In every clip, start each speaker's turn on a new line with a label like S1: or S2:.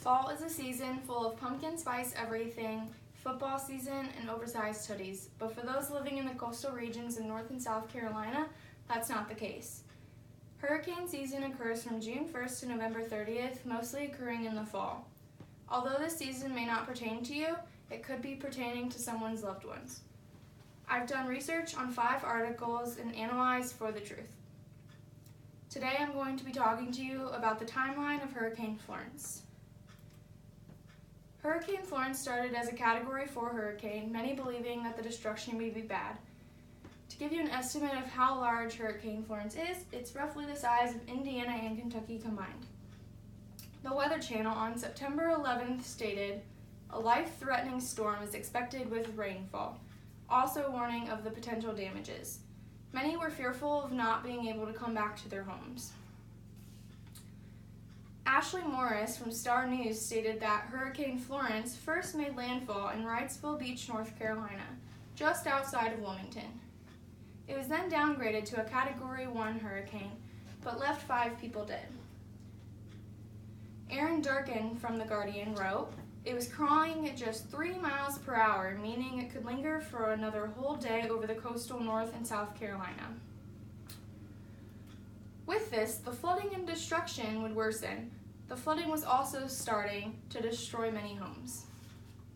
S1: Fall is a season full of pumpkin spice everything, football season, and oversized hoodies. But for those living in the coastal regions in North and South Carolina, that's not the case. Hurricane season occurs from June 1st to November 30th, mostly occurring in the fall. Although this season may not pertain to you, it could be pertaining to someone's loved ones. I've done research on 5 articles and analyzed for the truth. Today I'm going to be talking to you about the timeline of Hurricane Florence. Hurricane Florence started as a Category 4 hurricane, many believing that the destruction may be bad. To give you an estimate of how large Hurricane Florence is, it's roughly the size of Indiana and Kentucky combined. The Weather Channel on September 11th stated, "A life-threatening storm is expected with rainfall," also warning of the potential damages. Many were fearful of not being able to come back to their homes. Ashley Morris from Star News stated that Hurricane Florence first made landfall in Wrightsville Beach, North Carolina, just outside of Wilmington. It was then downgraded to a Category 1 hurricane, but left 5 people dead. Aaron Durkin from The Guardian wrote, "It was crawling at just 3 miles per hour, meaning it could linger for another whole day over the coastal North and South Carolina." With this, the flooding and destruction would worsen. The flooding was also starting to destroy many homes.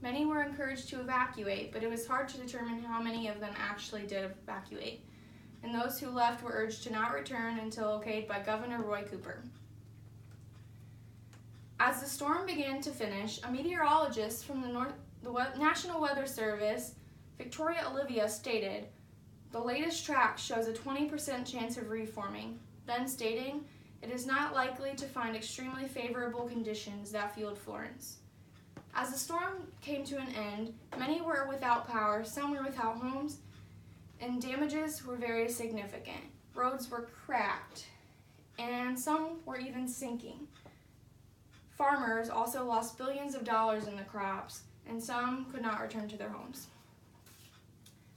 S1: Many were encouraged to evacuate, but it was hard to determine how many of them actually did evacuate, and those who left were urged to not return until okayed by Governor Roy Cooper. As the storm began to finish, a meteorologist from the National Weather Service, Victoria Olivia, stated, "The latest track shows a 20% chance of reforming," then stating, "It is not likely to find extremely favorable conditions that fueled Florence." As the storm came to an end, many were without power, some were without homes, and damages were very significant. Roads were cracked, and some were even sinking. Farmers also lost billions of dollars in the crops, and some could not return to their homes.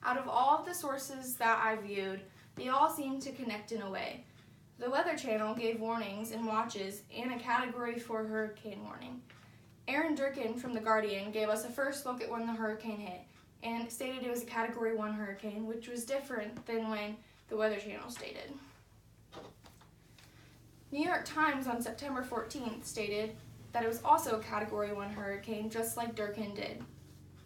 S1: Out of all of the sources that I viewed, they all seemed to connect in a way. The Weather Channel gave warnings and watches and a Category 4 hurricane warning. Aaron Durkin from The Guardian gave us a first look at when the hurricane hit and stated it was a Category 1 hurricane, which was different than when the Weather Channel stated. New York Times on September 14th stated that it was also a Category 1 hurricane, just like Durkin did.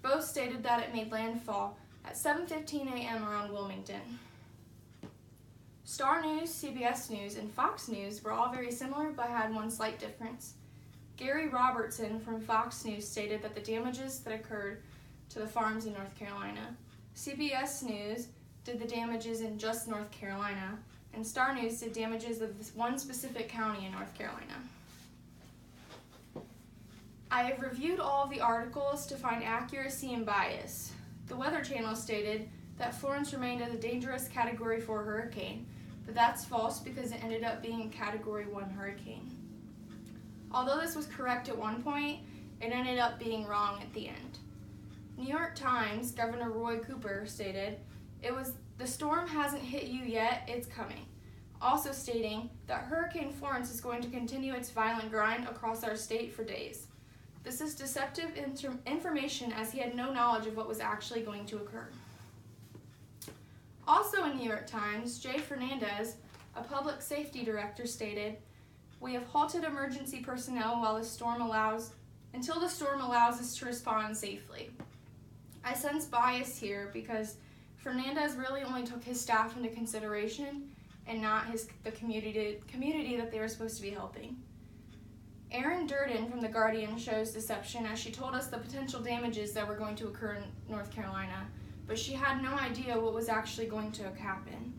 S1: Both stated that it made landfall at 7:15 a.m. around Wilmington. Star News, CBS News, and Fox News were all very similar but had one slight difference. Gary Robertson from Fox News stated that the damages that occurred to the farms in North Carolina. CBS News did the damages in just North Carolina, and Star News did damages of this one specific county in North Carolina. I have reviewed all of the articles to find accuracy and bias. The Weather Channel stated that Florence remained as a dangerous Category 4 hurricane, but that's false because it ended up being a Category 1 hurricane. Although this was correct at one point, it ended up being wrong at the end. New York Times Governor Roy Cooper stated, "The storm hasn't hit you yet, it's coming," also stating that Hurricane Florence is going to continue its violent grind across our state for days. This is deceptive information as he had no knowledge of what was actually going to occur. Also in New York Times, Jay Fernandez, a public safety director, stated, "We have halted emergency personnel until the storm allows us to respond safely." I sense bias here because Fernandez really only took his staff into consideration and not the community that they were supposed to be helping. Aaron Durden from The Guardian shows deception as she told us the potential damages that were going to occur in North Carolina, but she had no idea what was actually going to happen.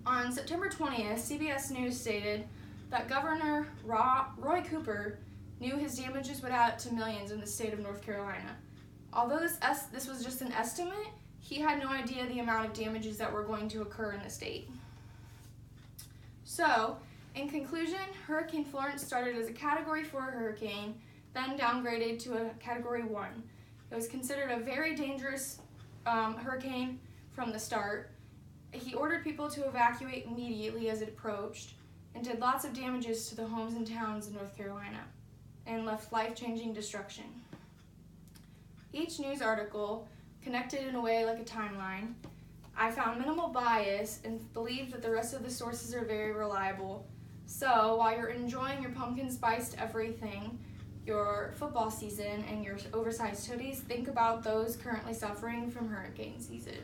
S1: On September 20th, CBS News stated that Governor Roy Cooper knew his damages would add up to millions in the state of North Carolina. Although this was just an estimate, he had no idea the amount of damages that were going to occur in the state. So, in conclusion, Hurricane Florence started as a Category 4 hurricane, then downgraded to a Category 1. It was considered a very dangerous hurricane from the start. He ordered people to evacuate immediately as it approached, and did lots of damages to the homes and towns in North Carolina. and left life-changing destruction. Each news article connected in a way like a timeline. I found minimal bias and believe that the rest of the sources are very reliable. So while you're enjoying your pumpkin spiced everything, your football season, and your oversized hoodies, think about those currently suffering from hurricane season.